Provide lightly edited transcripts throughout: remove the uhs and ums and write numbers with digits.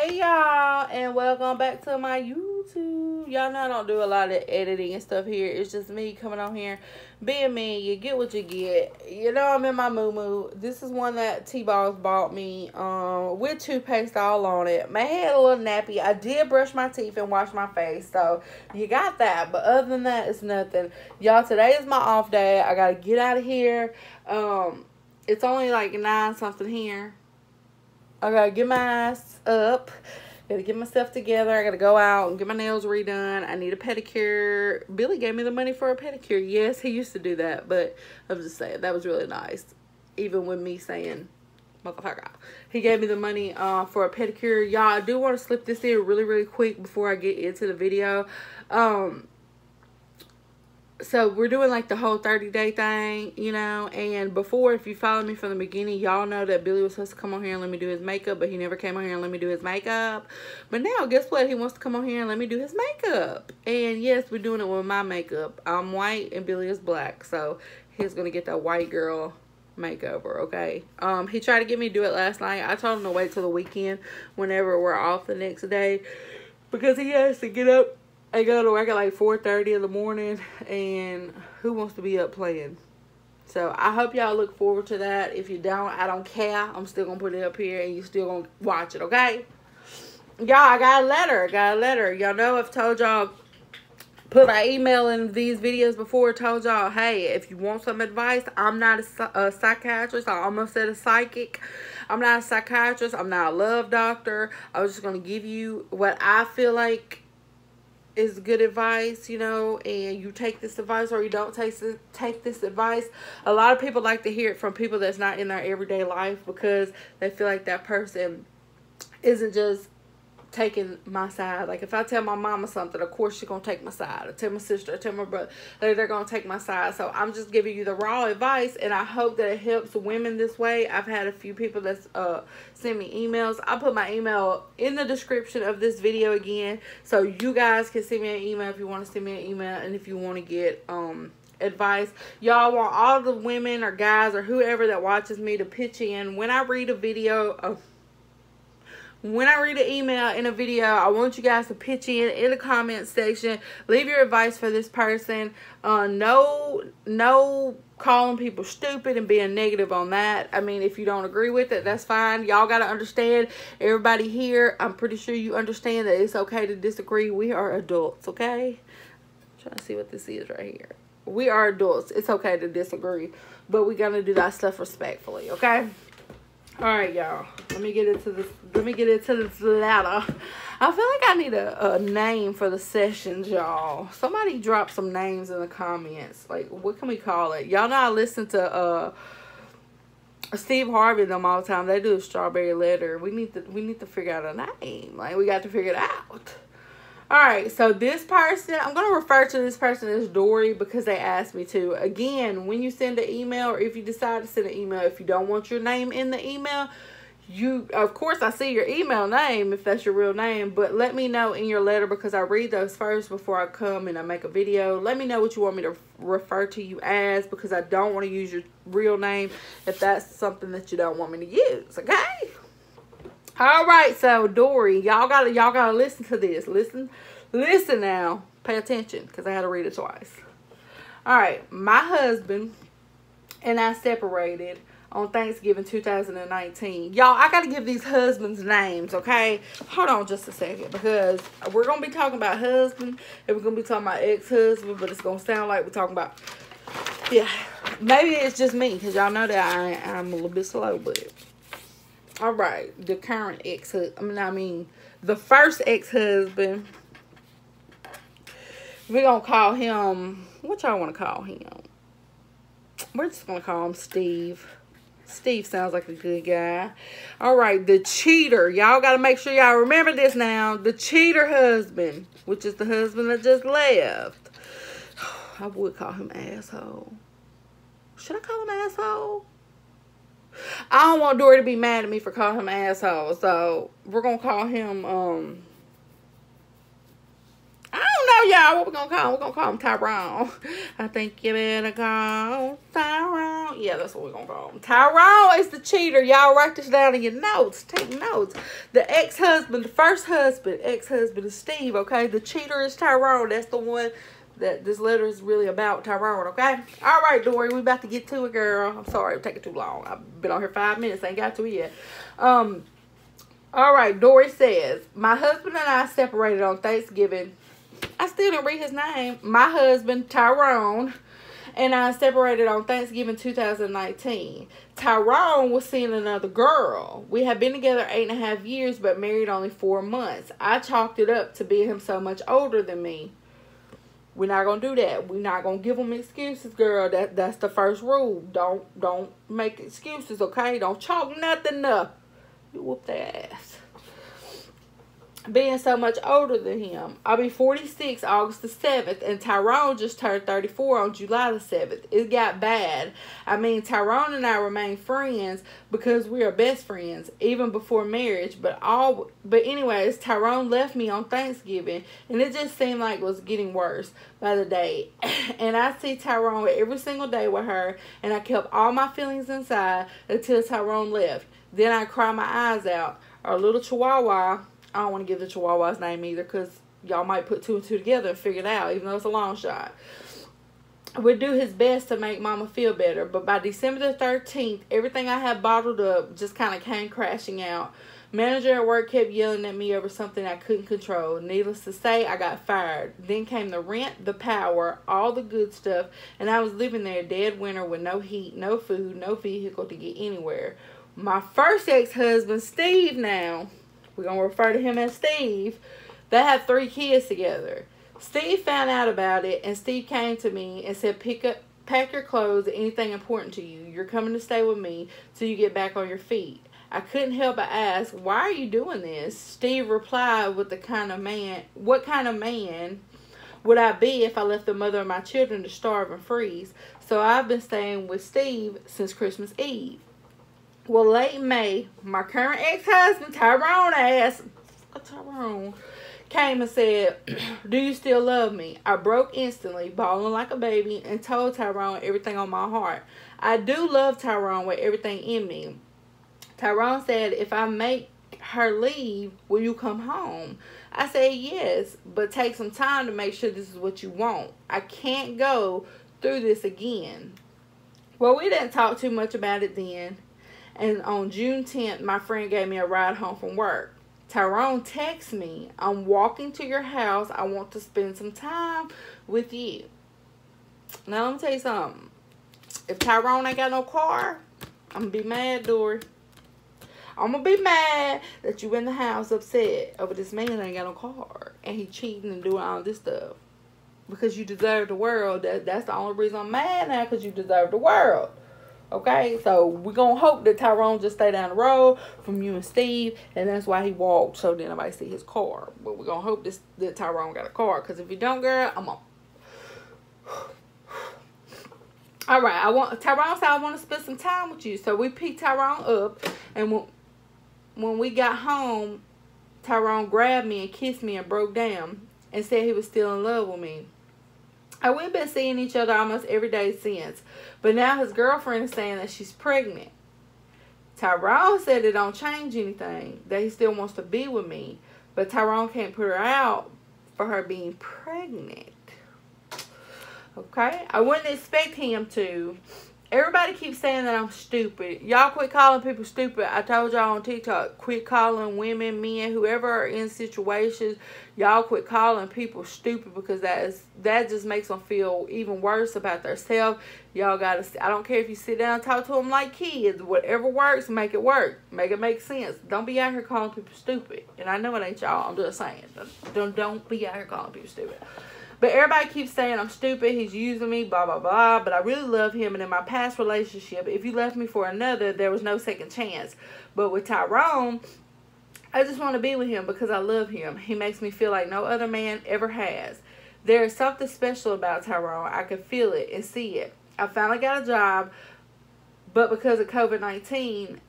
Hey y'all, and welcome back to my YouTube. Y'all know I don't do a lot of editing and stuff here. It's just me coming on here being me. You get what you get. You know I'm in my moo-moo. This is one that T-Balls bought me with toothpaste all on it. My head a little nappy. I did brush my teeth and wash my face, so you got that. But other than that, it's nothing. Y'all, today is my off day. I gotta get out of here. It's only like 9 something here. I gotta get my ass up. Gotta get myself together. I gotta go out and get my nails redone. I need a pedicure. Billy gave me the money for a pedicure. Yes, he used to do that, but I'm just saying that was really nice. Even with me saying, motherfucker, he gave me the money for a pedicure. Y'all, I do want to slip this in really quick before I get into the video. So we're doing like the whole 30-day thing, you know, and before, if you follow me from the beginning, y'all know that Billy was supposed to come on here and let me do his makeup, but he never came on here and let me do his makeup. But now, guess what? He wants to come on here and let me do his makeup. And yes, we're doing it with my makeup. I'm white and Billy is black, so he's gonna get that white girl makeover, okay? He tried to get me to do it last night. I told him to wait till the weekend whenever we're off the next day, because he has to get up. I go to work at like 4:30 in the morning, and who wants to be up playing? So I hope y'all look forward to that. If you don't, I don't care. I'm still gonna put it up here, and you still gonna watch it, okay? Y'all, I got a letter. Y'all know I've told y'all, put my email in these videos before. Told y'all, hey, if you want some advice, I'm not a psychiatrist. I almost said a psychic. I'm not a psychiatrist. I'm not a love doctor. I was just gonna give you what I feel like is good advice, you know, and you take this advice or you don't take this advice. A lot of people like to hear it from people that's not in their everyday life, because they feel like that person isn't just taking my side. Like if I tell my mama something, of course she's gonna take my side. Or tell my sister, or tell my brother, they're gonna take my side. So I'm just giving you the raw advice, and I hope that it helps women this way. I've had a few people that's send me emails. I'll put my email in the description of this video again, so you guys can send me an email if you want to send me an email, and if you want to get advice. Y'all want all the women or guys or whoever that watches me to pitch in. When I read a video, when I read an email in a video, I want you guys to pitch in the comment section. Leave your advice for this person. No calling people stupid and being negative on that. I mean, if you don't agree with it, that's fine. Y'all got to understand, everybody here, I'm pretty sure you understand that it's okay to disagree. We are adults, okay? I'm trying to see what this is right here. We are adults. It's okay to disagree, but we're going to do that stuff respectfully, okay? All right, y'all. Let me get into this. Let me get into this ladder. I feel like I need a name for the sessions, y'all. Somebody drop some names in the comments. Like, what can we call it? Y'all know I listen to Steve Harvey them all the time. They do a strawberry letter. We need to figure out a name. Like, we got to figure it out. All right, so this person, I'm going to refer to this person as Dorie because they asked me to. Again, when you send an email, or if you decide to send an email, if you don't want your name in the email, of course, I see your email name if that's your real name, but let me know in your letter, because I read those first before I come and I make a video. Let me know what you want me to refer to you as, because I don't want to use your real name if that's something that you don't want me to use, okay? All right, so Dorie, y'all gotta listen to this. Listen now. Pay attention, because I had to read it twice. All right, my husband and I separated on Thanksgiving 2019. Y'all, I gotta give these husbands names, okay? Hold on just a second, because we're gonna be talking about husband, and we're gonna be talking about ex-husband, but it's gonna sound like we're talking about, yeah, maybe it's just me, because y'all know that I'm a little bit slow, but all right, the current ex-husband, the first ex-husband, we're going to call him, what y'all want to call him? We're just going to call him Steve. Steve sounds like a good guy. All right, the cheater. Y'all got to make sure y'all remember this now. The cheater husband, which is the husband that just left. I would call him asshole. Should I call him asshole? I don't want Dorie to be mad at me for calling him asshole, so we're gonna call him I don't on, y'all. What we gonna call him? We're gonna call him Tyrone. I think you better call Tyrone. Yeah, that's what we're gonna call him. Tyrone is the cheater. Y'all write this down in your notes. Take notes. The ex-husband, the first husband, ex-husband is Steve, okay? The cheater is Tyrone. That's the one that this letter is really about, Tyrone, okay? All right, Dorie, we about to get to it, girl. I'm sorry, it's taking too long. I've been on here 5 minutes. Ain't got to it yet. All right, Dorie says, my husband and I separated on Thanksgiving. I still didn't read his name. My husband, Tyrone, and I separated on Thanksgiving 2019. Tyrone was seeing another girl. We had been together 8.5 years, but married only 4 months. I chalked it up to being him so much older than me. We're not going to do that. We're not going to give him excuses, girl. That's the first rule. Don't make excuses, okay? Don't chalk nothing up. You whoop their ass. Being so much older than him. I'll be 46 August the 7th, and Tyrone just turned 34 on July the 7th. It got bad. I mean, Tyrone and I remain friends because we are best friends, even before marriage. But anyways, Tyrone left me on Thanksgiving, and it just seemed like it was getting worse by the day. And I see Tyrone every single day with her, and I kept all my feelings inside until Tyrone left. Then I cried my eyes out. Our little Chihuahua, I don't want to give the Chihuahua's name either because y'all might put 2 and 2 together and figure it out, even though it's a long shot. Would do his best to make Mama feel better, but by December the 13th, everything I had bottled up just kind of came crashing out. Manager at work kept yelling at me over something I couldn't control. Needless to say, I got fired. Then came the rent, the power, all the good stuff, and I was living there dead winter with no heat, no food, no vehicle to get anywhere. My first ex-husband, Steve now, we're going to refer to him as Steve. They have 3 kids together. Steve found out about it, and Steve came to me and said, pack your clothes, anything important to you. You're coming to stay with me till you get back on your feet. I couldn't help but ask, why are you doing this? Steve replied with what kind of man would I be if I left the mother of my children to starve and freeze? So I've been staying with Steve since Christmas Eve. Well, late May, my current ex-husband, Tyrone, came and said, do you still love me? I broke instantly, bawling like a baby, and told Tyrone everything on my heart. I do love Tyrone with everything in me. Tyrone said, if I make her leave, will you come home? I said, yes, but take some time to make sure this is what you want. I can't go through this again. Well, we didn't talk too much about it then. And on June 10th, my friend gave me a ride home from work. Tyrone texts me, I'm walking to your house. I want to spend some time with you. Now, let me tell you something. If Tyrone ain't got no car, I'm going to be mad, Dorie. I'm going to be mad that you in the house upset over this man that ain't got no car. And he cheating and doing all this stuff. Because you deserve the world. That's the only reason I'm mad now, because you deserve the world. Okay, so we're going to hope that Tyrone just stay down the road from you and Steve, and that's why he walked, so then nobody see his car. But we're going to hope that Tyrone got a car, because if you don't, girl, I'm on. All right, Tyrone said I want to spend some time with you, so we picked Tyrone up, and when we got home, Tyrone grabbed me and kissed me and broke down and said he was still in love with me. We've been seeing each other almost every day since. But now his girlfriend is saying that she's pregnant. Tyrone said it don't change anything. That he still wants to be with me. But Tyrone can't put her out for her being pregnant. Okay? I wouldn't expect him to. Everybody keeps saying that I'm stupid. Y'all quit calling people stupid. I told y'all on TikTok, quit calling women, men, whoever are in situations. Y'all quit calling people stupid, because that just makes them feel even worse about themselves. Y'all gotta, I don't care if you sit down and talk to them like kids. Whatever works, make it work. Make it make sense. Don't be out here calling people stupid. And I know it ain't y'all. I'm just saying. Don't be out here calling people stupid. But everybody keeps saying I'm stupid, he's using me, blah, blah, blah. But I really love him. And in my past relationship, if you left me for another, there was no second chance. But with Tyrone, I just want to be with him because I love him. He makes me feel like no other man ever has. There is something special about Tyrone. I can feel it and see it. I finally got a job, but because of COVID-19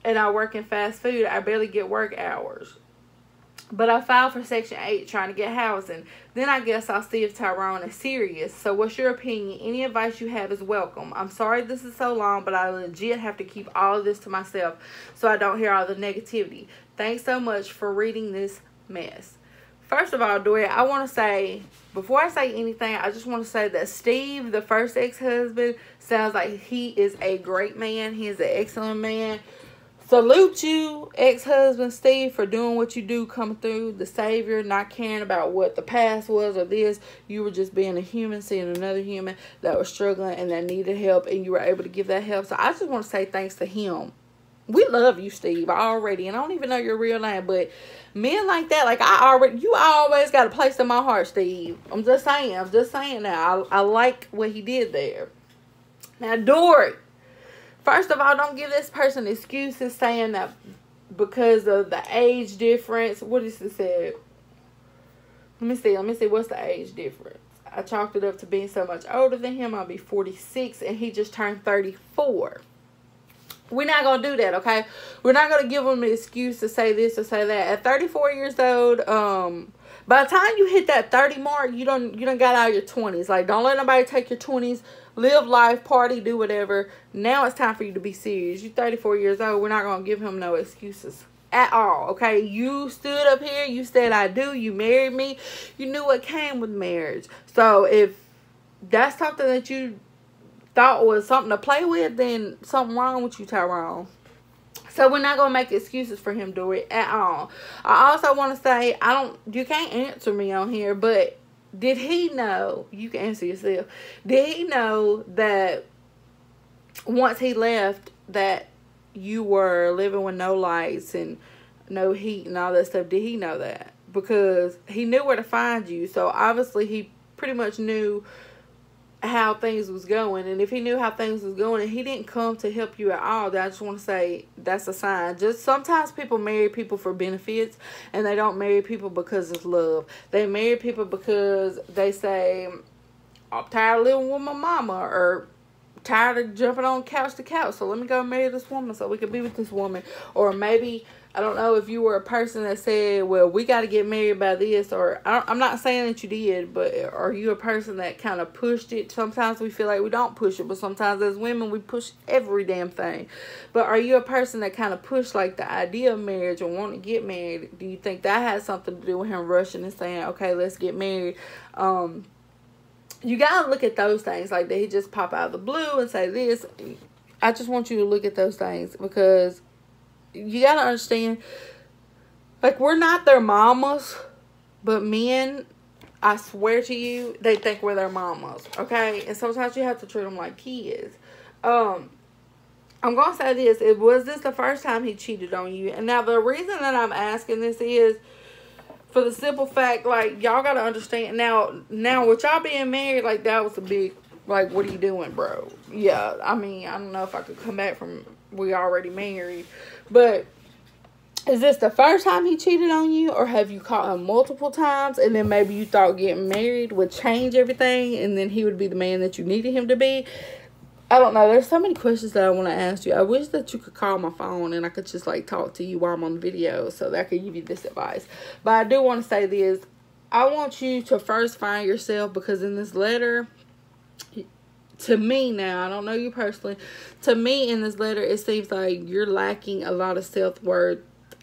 and I work in fast food, I barely get work hours. But I filed for Section 8 trying to get housing. Then I guess I'll see if Tyrone is serious. So what's your opinion? Any advice you have is welcome. I'm sorry this is so long, but I legit have to keep all of this to myself so I don't hear all the negativity. Thanks so much for reading this mess. First of all, Dorie, I want to say, before I say anything, I just want to say that Steve, the first ex-husband, sounds like he is a great man. He is an excellent man. Salute you, ex-husband Steve, for doing what you do, coming through, the savior, not caring about what the past was or this. You were just being a human, seeing another human that was struggling and that needed help, and you were able to give that help. So I just want to say thanks to him. We love you, Steve, already, and I don't even know your real name, but men like that, like you always got a place in my heart, Steve. I'm just saying now. I like what he did there. Now, Dorie. First of all, don't give this person excuses saying that because of the age difference. What is it said? Let me see. What's the age difference? I chalked it up to being so much older than him. I'll be 46 and he just turned 34. We're not going to do that, okay? We're not going to give him an excuse to say this or say that. At 34 years old, by the time you hit that 30 mark, you done got out of your 20s. Like, don't let nobody take your 20s. Live life, party, do whatever. Now it's time for you to be serious. You're 34 years old. We're not going to give him no excuses at all, okay? You stood up here. You said, I do. You married me. You knew what came with marriage. So if that's something that you thought was something to play with, then something wrong with you, Tyrone. So we're not going to make excuses for him, Dorie, at all. I also want to say, you can't answer me on here, but did he know, you can answer yourself, did he know that once he left that you were living with no lights and no heat and all that stuff? Did he know that? Because he knew where to find you. So obviously he pretty much knew how things was going, and if he knew how things was going and he didn't come to help you at all, then I just want to say that's a sign. Just sometimes people marry people for benefits, and they don't marry people because of love. They marry people because they say, I'm tired of living with my mama, or tired of jumping on couch to couch, so let me go marry this woman so we can be with this woman. Or maybe, I don't know if you were a person that said, well, we got to get married by this, or I'm not saying that you did, but are you a person that kind of pushed it? Sometimes we feel like we don't push it, but sometimes as women we push every damn thing. But are you a person that kind of pushed like the idea of marriage or want to get married? Do you think that has something to do with him rushing and saying, okay, let's get married? You gotta look at those things. Like, did he just pop out of the blue and say this? I just want you to look at those things, because you gotta understand, like, we're not their mamas, but men, I swear to you, they think we're their mamas, okay? And sometimes you have to treat them like kids. I'm gonna say this. Was this the first time he cheated on you? And now the reason that I'm asking this is for the simple fact, like, y'all gotta understand, now with y'all being married, like, that was a big, like, what are you doing, bro? Yeah, I mean, I don't know if I could come back from, we already married, but is this the first time he cheated on you, or have you caught him multiple times, and then maybe you thought getting married would change everything, and then he would be the man that you needed him to be? I don't know. There's so many questions that I want to ask you. I wish that you could call my phone and I could just, like, talk to you while I'm on video so that I could give you this advice. But I do want to say this. I want you to first find yourself, because in this letter, to me now, I don't know you personally, to me in this letter, it seems like you're lacking a lot of self-worth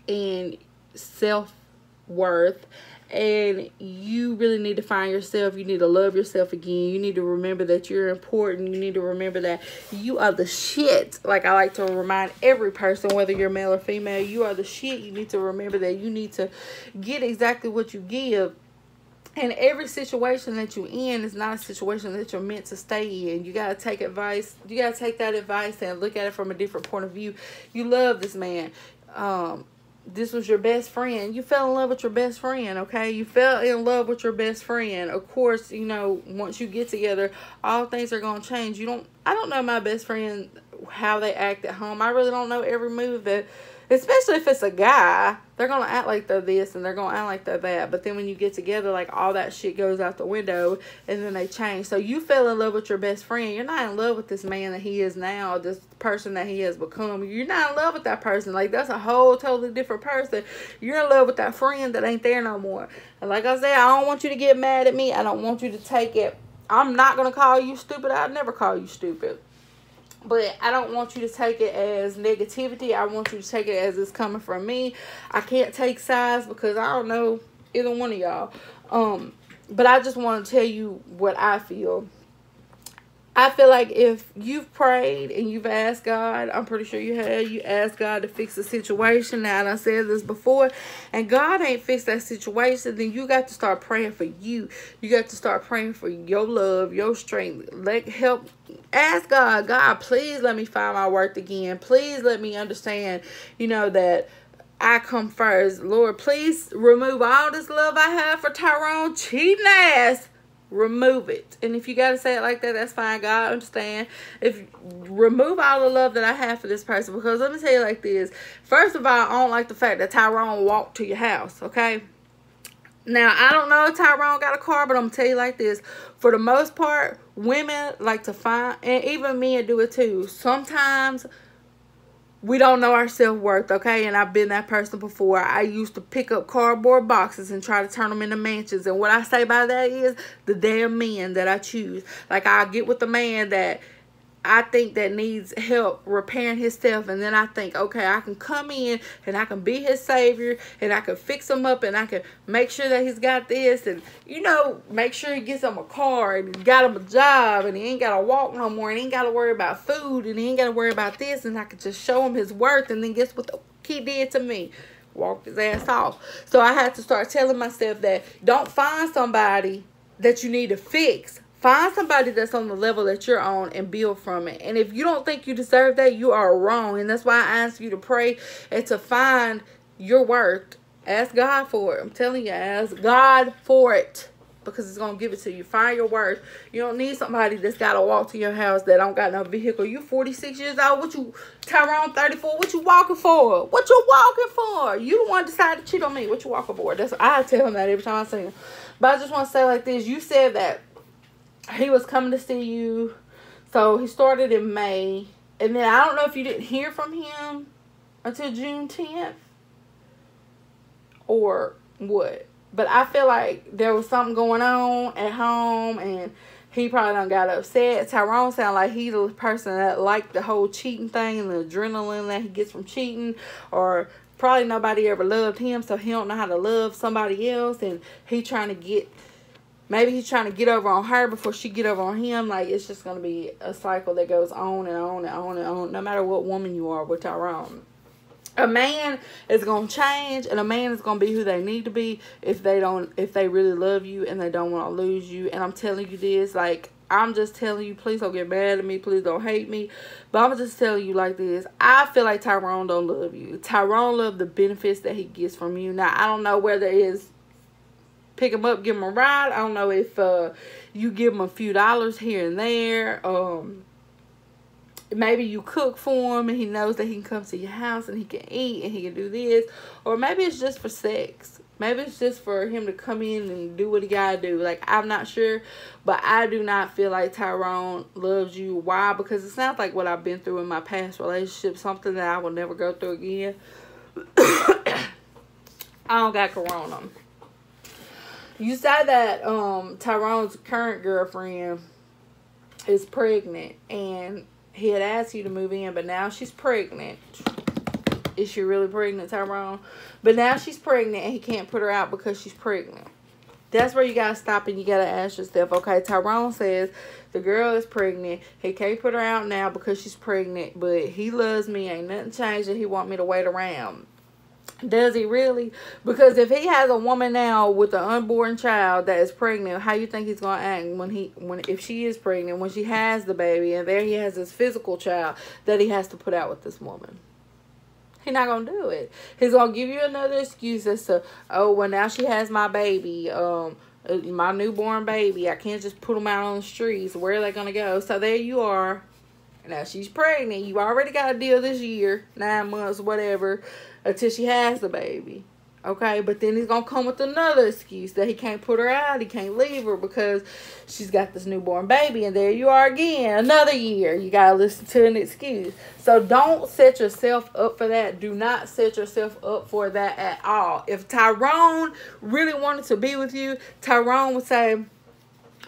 and self-worth. And you really need to find yourself. You need to love yourself again. You need to remember that you're important. You need to remember that you are the shit. Like I like to remind every person, whether you're male or female, you are the shit. You need to remember that you need to get exactly what you give. And every situation that you're in is not a situation that you're meant to stay in. You got to take advice. You got to take that advice and look at it from a different point of view. You love this man. This was your best friend. You fell in love with your best friend, okay? You fell in love with your best friend. Of course, you know, once you get together, all things are going to change. I don't know my best friend, how they act at home. I really don't know every move that especially if it's a guy, they're going to act like they're this and they're going to act like they're that. But then when you get together, like, all that shit goes out the window and then they change. So you fell in love with your best friend. You're not in love with this man that he is now, this person that he has become. You're not in love with that person. Like, that's a whole totally different person. You're in love with that friend that ain't there no more. And like I said, I don't want you to get mad at me. I don't want you to take it. I'm not going to call you stupid. I'll never call you stupid. But I don't want you to take it as negativity. I want you to take it as it's coming from me. I can't take sides because I don't know either one of y'all. But I just want to tell you what I feel. I feel like if you've prayed and you've asked God, I'm pretty sure you have, you asked God to fix the situation. Now, I said this before, and God ain't fixed that situation, then you got to start praying for you. You got to start praying for your love, your strength. Help. Ask God, God, please let me find my worth again. Please let me understand, that I come first. Lord, please remove all this love I have for Tyrone cheating ass. Remove it. And if you got to say it like that, that's fine. God understand. Remove all the love that I have for this person. Because let me tell you like this. First of all, I don't like the fact that Tyrone walked to your house. Okay? Now, I don't know if Tyrone got a car, but I'm going to tell you like this. For the most part, women like to find, and even men do it too. Sometimes we don't know our self-worth, okay? And I've been that person before. I used to pick up cardboard boxes and try to turn them into mansions. And what I say by that is the damn men that I choose. Like, I'll get with the man that I think that needs help repairing himself, and then I think, okay, I can come in and I can be his savior and I can fix him up and I can make sure that he's got this and, make sure he gets him a car and got him a job and he ain't got to walk no more and he ain't got to worry about food and he ain't got to worry about this, and I can just show him his worth. And then guess what he did to me? Walked his ass off. So I had to start telling myself that don't find somebody that you need to fix. Find somebody that's on the level that you're on and build from it. And if you don't think you deserve that, you are wrong. And that's why I ask you to pray and to find your worth. Ask God for it. I'm telling you, ask God for it. Because it's going to give it to you. Find your worth. You don't need somebody that's got to walk to your house that don't got no vehicle. You 46 years old. What you, Tyrone 34, what you walking for? What you walking for? You the one decided to cheat on me. What you walking for? That's I tell him that every time I see him. But I just want to say like this. You said that he was coming to see you. So he started in May. And then I don't know if you didn't hear from him until June 10th. Or what. But I feel like there was something going on at home. And he probably done got upset. Tyrone sound like he's the person that liked the whole cheating thing. And the adrenaline that he gets from cheating. Or probably nobody ever loved him. So he don't know how to love somebody else. And he trying to get... Maybe he's trying to get over on her before she get over on him. Like, it's just going to be a cycle that goes on and on and on and on. No matter what woman you are with Tyrone. A man is going to change. And a man is going to be who they need to be. If they really love you and they don't want to lose you. And I'm telling you this. Like, I'm just telling you. Please don't get mad at me. Please don't hate me. But I'm just telling you like this. I feel like Tyrone don't love you. Tyrone love the benefits that he gets from you. Now, I don't know whether it's pick him up, give him a ride. I don't know if you give him a few dollars here and there. Maybe you cook for him and he knows that he can come to your house and he can eat and he can do this. Or maybe it's just for sex. Maybe it's just for him to come in and do what he gotta do. Like, I'm not sure. But I do not feel like Tyrone loves you. Why? Because it sounds like what I've been through in my past relationship. Something that I will never go through again. I don't got corona. You said that Tyrone's current girlfriend is pregnant. And he had asked you to move in. But now she's pregnant. Is she really pregnant, Tyrone? But now she's pregnant and he can't put her out because she's pregnant. That's where you got to stop and you got to ask yourself, okay, Tyrone says the girl is pregnant. He can't put her out now because she's pregnant. But he loves me. Ain't nothing changed and he want me to wait around. Does he really? Because if he has a woman now with an unborn child that is pregnant, how you think he's gonna act if she is pregnant, when she has the baby, and there he has his physical child that he has to put out with this woman? He's not gonna do it. He's gonna give you another excuse as to, oh, well, now she has my baby, my newborn baby. I can't just put them out on the streets. Where are they gonna go? So there you are. Now, she's pregnant. You already got a deal this year, 9 months, whatever, until she has the baby. Okay, but then he's going to come with another excuse that he can't put her out. He can't leave her because she's got this newborn baby. And there you are again, another year. You got to listen to an excuse. So don't set yourself up for that. Do not set yourself up for that at all. If Tyrone really wanted to be with you, Tyrone would say,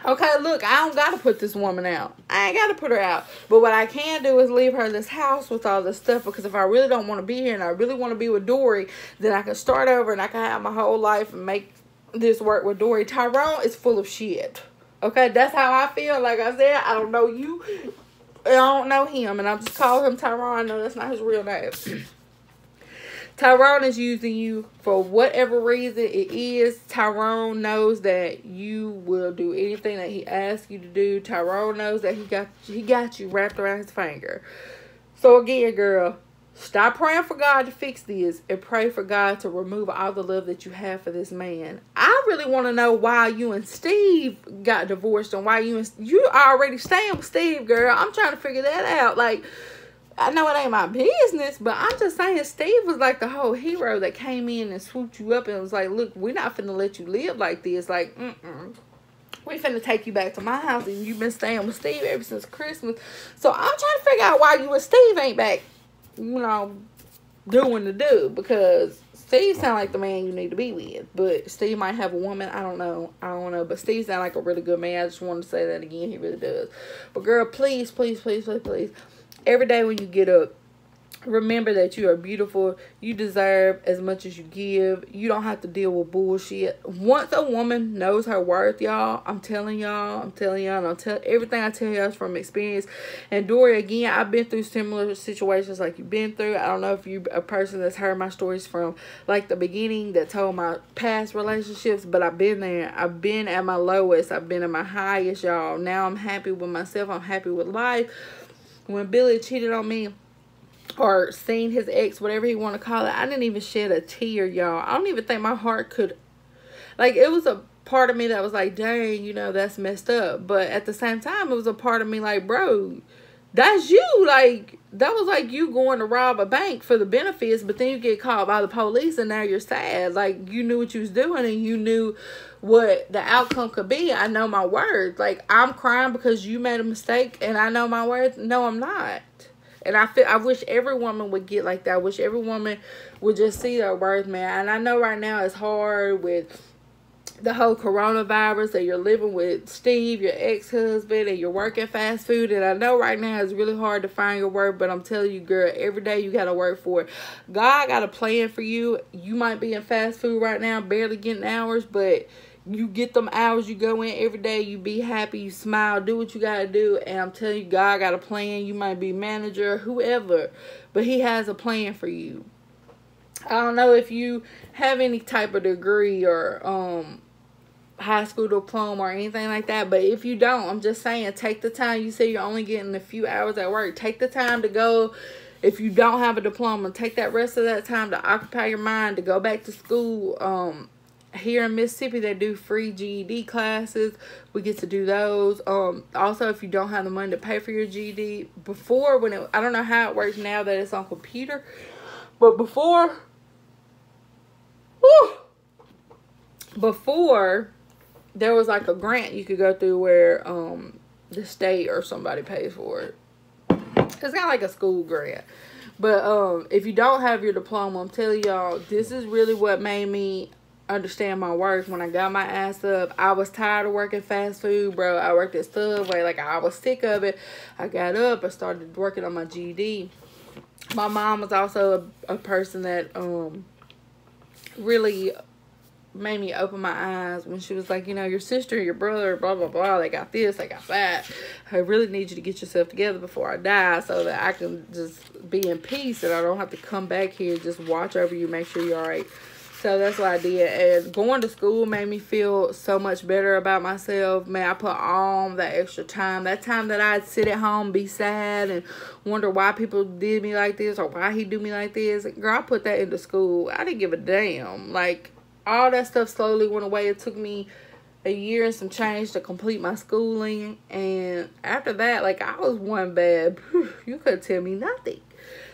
okay, look, I don't got to put this woman out. I ain't got to put her out. But what I can do is leave her in this house with all this stuff. Because if I really don't want to be here and I really want to be with Dorie, then I can start over and I can have my whole life and make this work with Dorie. Tyrone is full of shit. Okay, that's how I feel. Like I said, I don't know you. I don't know him. And I'm just calling him Tyrone. I know that's not his real name. Tyrone is using you for whatever reason it is. Tyrone knows that you will do anything that he asks you to do. Tyrone knows that he got you wrapped around his finger. So again, girl, stop praying for God to fix this and pray for God to remove all the love that you have for this man. I really want to know why you and Steve got divorced and why you already staying with Steve, girl. I'm trying to figure that out. Like, I know it ain't my business, but I'm just saying Steve was like the whole hero that came in and swooped you up and was like, look, we're not finna let you live like this. Like, we finna take you back to my house, and you've been staying with Steve ever since Christmas. So I'm trying to figure out why you and Steve ain't back, you know, doing the do, because Steve sound like the man you need to be with. But Steve might have a woman. I don't know. But Steve sound like a really good man. I just wanted to say that again. He really does. But girl, please, please, please, please, please. Every day when you get up, remember that you are beautiful. You deserve as much as you give. You don't have to deal with bullshit. Once a woman knows her worth, y'all, I'm telling y'all, and everything I tell y'all is from experience. And Dorie, again, I've been through similar situations like you've been through. I don't know if you're a person that's heard my stories from like the beginning that told my past relationships, but I've been there. I've been at my lowest. I've been at my highest, y'all. Now I'm happy with myself. I'm happy with life. When Billy cheated on me or seen his ex, whatever he want to call it, I didn't even shed a tear, y'all. I don't even think my heart could, like, it was a part of me that was like, dang, you know, that's messed up. But at the same time, it was a part of me like, bro, that's you. Like, that was like you going to rob a bank for the benefits, but then you get caught by the police and now you're sad. Like, you knew what you was doing and you knew what the outcome could be. I know my worth. Like, I'm crying because you made a mistake and I know my worth. No, I'm not. And I wish every woman would get like that. I wish every woman would just see their worth, man. And I know right now it's hard with the whole coronavirus, that you're living with Steve, your ex-husband, and you're working fast food. And I know right now it's really hard to find your work, but I'm telling you, girl, every day you got to work for it. God got a plan for you. You might be in fast food right now, barely getting hours, but you get them hours, you go in every day, you be happy, you smile, do what you got to do. And I'm telling you, God got a plan. You might be manager, whoever, but he has a plan for you. I don't know if you have any type of degree or high school diploma or anything like that, but if you don't, I'm just saying, take the time. You say you're only getting a few hours at work. Take the time to go. If you don't have a diploma, take that rest of that time to occupy your mind, to go back to school. Here in Mississippi, they do free GED classes. We get to do those. Also, if you don't have the money to pay for your GED, before, I don't know how it works now that it's on computer, but before there was like a grant you could go through where the state or somebody pays for it. It's kind of like a school grant. But if you don't have your diploma, I'm telling y'all, this is really what made me understand my worth. When I got my ass up, I was tired of working fast food, bro. I worked at Subway. Like, I was sick of it. I got up. I started working on my GED. My mom was also a person that really made me open my eyes when she was like, you know, your sister, your brother, blah, blah, blah, they got this, they got that. I really need you to get yourself together before I die so that I can just be in peace and I don't have to come back here, just watch over you, make sure you're all right. So that's what I did. And going to school made me feel so much better about myself. Man, I put on that extra time. That time that I'd sit at home, be sad, and wonder why people did me like this or why he do me like this. Girl, I put that into school. I didn't give a damn. Like, all that stuff slowly went away. It took me a year and some change to complete my schooling. And after that, like, I was one bad, you couldn't tell me nothing.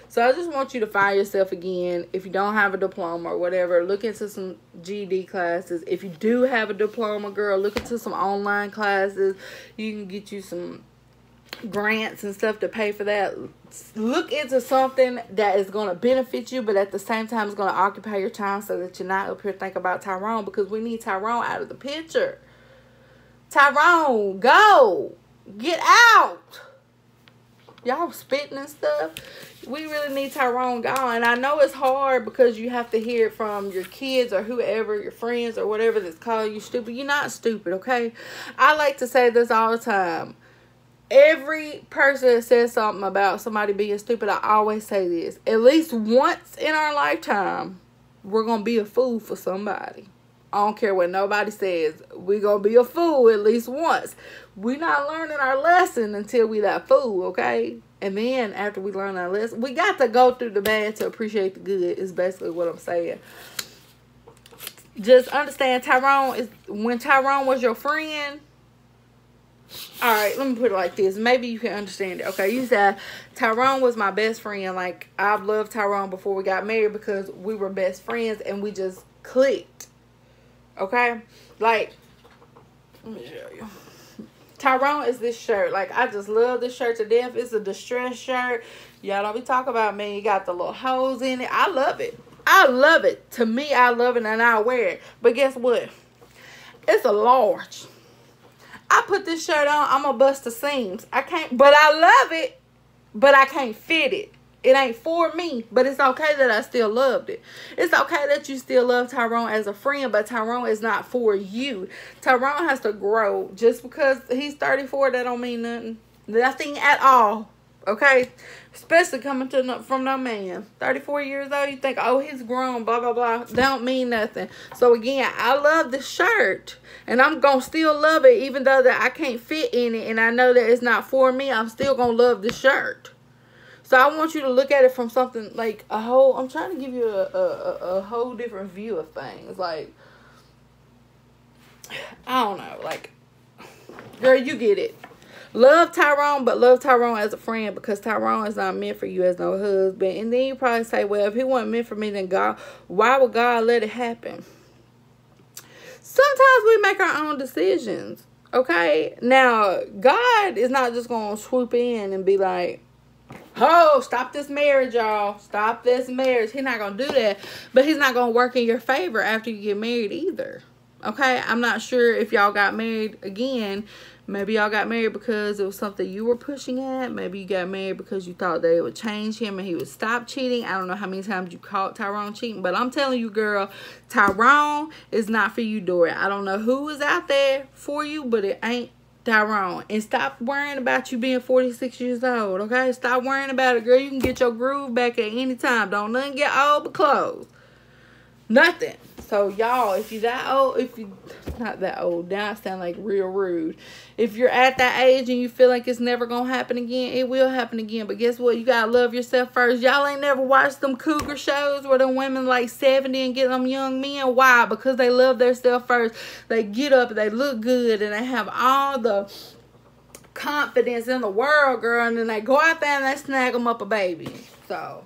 So I just want you to find yourself again. If you don't have a diploma or whatever, look into some GED classes. If you do have a diploma, girl, look into some online classes. You can get you some grants and stuff to pay for that. Look into something that is going to benefit you, but at the same time is going to occupy your time so that you're not up here thinking about Tyrone, because we need Tyrone out of the picture. Tyrone, go. Get out. Y'all spitting and stuff. We really need Tyrone gone. And I know it's hard because you have to hear it from your kids or whoever, your friends or whatever, that's calling you stupid. You're not stupid, okay? I like to say this all the time. Every person that says something about somebody being stupid, I always say this. At least once in our lifetime, we're going to be a fool for somebody. I don't care what nobody says. We're going to be a fool at least once. We're not learning our lesson until we that fool, okay? And then after we learn our lesson, we got to go through the bad to appreciate the good, is basically what I'm saying. Just understand, Tyrone, is when Tyrone was your friend. Alright, let me put it like this. Maybe you can understand it. Okay, you said Tyrone was my best friend. Like, I've loved Tyrone before we got married because we were best friends and we just clicked. Okay? Like, let me show you. Tyrone is this shirt. Like, I just love this shirt to death. It's a distressed shirt. Y'all don't be talking about me. You got the little holes in it. I love it. I love it. To me, I love it and I wear it. But guess what? It's a large. I put this shirt on, I'm going to bust the seams. I can't, but I love it, but I can't fit it. It ain't for me, but it's okay that I still loved it. It's okay that you still love Tyrone as a friend, but Tyrone is not for you. Tyrone has to grow. Just because he's 34, that don't mean nothing. Nothing at all. Okay? Especially coming from no man. 34 years old, you think, oh, he's grown, blah, blah, blah. Don't mean nothing. So, again, I love the shirt. And I'm going to still love it, even though that I can't fit in it. And I know that it's not for me. I'm still going to love the shirt. So, I want you to look at it from something like a whole... I'm trying to give you a whole different view of things. Like, I don't know. Like, girl, you get it. Love Tyrone, but love Tyrone as a friend, because Tyrone is not meant for you as no husband. And then you probably say, well, if he wasn't meant for me, then God, why would God let it happen? Sometimes we make our own decisions, okay? Now, God is not just going to swoop in and be like, oh, stop this marriage, y'all. Stop this marriage. He's not going to do that. But he's not going to work in your favor after you get married either. Okay? I'm not sure if y'all got married again. Maybe y'all got married because it was something you were pushing at. Maybe you got married because you thought that it would change him and he would stop cheating. I don't know how many times you caught Tyrone cheating. But I'm telling you, girl, Tyrone is not for you, Dorie. I don't know who is out there for you, but it ain't Tyrone. And stop worrying about you being 46 years old, okay? Stop worrying about it, girl. You can get your groove back at any time. Don't nothing get old but clothes. Nothing. So, y'all, if you that old, if you, not that old, now I sound like real rude. If you're at that age and you feel like it's never going to happen again, it will happen again. But guess what? You got to love yourself first. Y'all ain't never watched them cougar shows where them women like 70 and get them young men. Why? Because they love themselves first. They get up, they look good, and they have all the confidence in the world, girl. And then they go out there and they snag them up a baby. So,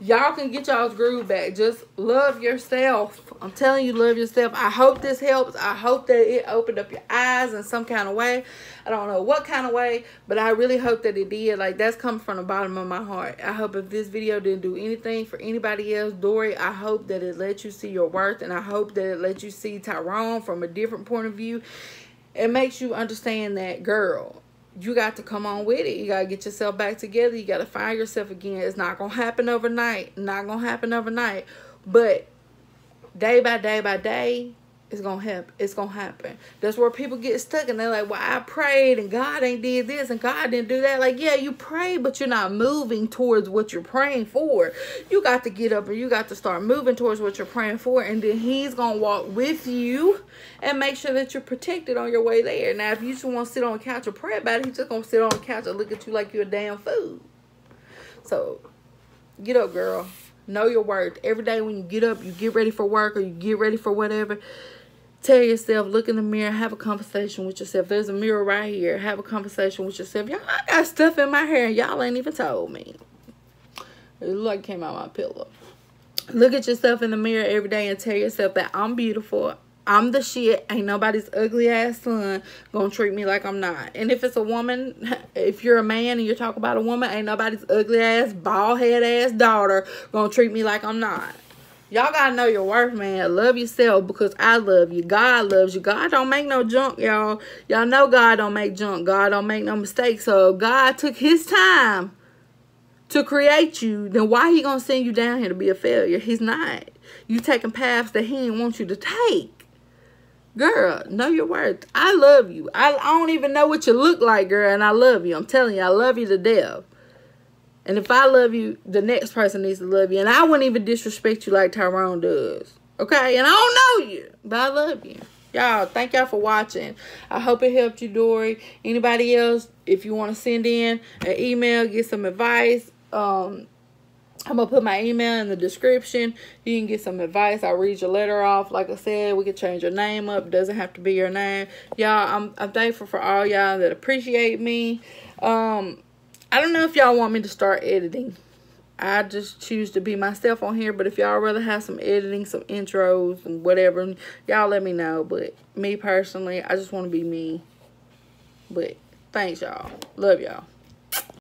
y'all can get y'all's groove back. Just love yourself. I'm telling you, love yourself. I hope this helps. I hope that it opened up your eyes in some kind of way. I don't know what kind of way, but I really hope that it did. Like, that's coming from the bottom of my heart. I hope if this video didn't do anything for anybody else, Dorie, I hope that it let you see your worth, and I hope that it let you see Tyrone from a different point of view. It makes you understand that, girl, you got to come on with it. You got to get yourself back together. You got to find yourself again. It's not going to happen overnight. Not going to happen overnight. But day by day by day, it's going to happen. It's going to happen. That's where people get stuck. And they're like, well, I prayed and God ain't did this and God didn't do that. Like, yeah, you prayed, but you're not moving towards what you're praying for. You got to get up and you got to start moving towards what you're praying for. And then he's going to walk with you and make sure that you're protected on your way there. Now, if you just want to sit on the couch and pray about it, he's just going to sit on the couch and look at you like you're a damn fool. So, get up, girl. Know your worth. Every day when you get up, you get ready for work or you get ready for whatever, Tell yourself, look in the mirror, have a conversation with yourself. There's a mirror right here. Have a conversation with yourself. Y'all, I got stuff in my hair and y'all ain't even told me. It looked like it came out of my pillow. Look at yourself in the mirror every day and tell yourself that I'm beautiful. I'm the shit. Ain't nobody's ugly ass son gonna treat me like I'm not. And if it's a woman, if you're a man and you're talking about a woman, ain't nobody's ugly ass, bald head ass daughter gonna treat me like I'm not. Y'all gotta know your worth, man. Love yourself because I love you. God loves you. God don't make no junk, y'all. Y'all know God don't make junk. God don't make no mistakes. So if God took his time to create you, then why he gonna send you down here to be a failure? He's not. You taking paths that he didn't want you to take. Girl, know your worth. I love you. I don't even know what you look like, girl, and I love you. I'm telling you, I love you to death. And if I love you, the next person needs to love you. And I wouldn't even disrespect you like Tyrone does. Okay? And I don't know you, but I love you. Y'all, thank y'all for watching. I hope it helped you, Dorie. Anybody else, if you want to send in an email, get some advice, I'm going to put my email in the description. You can get some advice. I'll read your letter off. Like I said, we can change your name up. It doesn't have to be your name. Y'all, I'm thankful for all y'all that appreciate me. I don't know if y'all want me to start editing. I just choose to be myself on here. But if y'all rather have some editing, some intros, and whatever, y'all let me know. But me personally, I just want to be me. But thanks, y'all. Love y'all.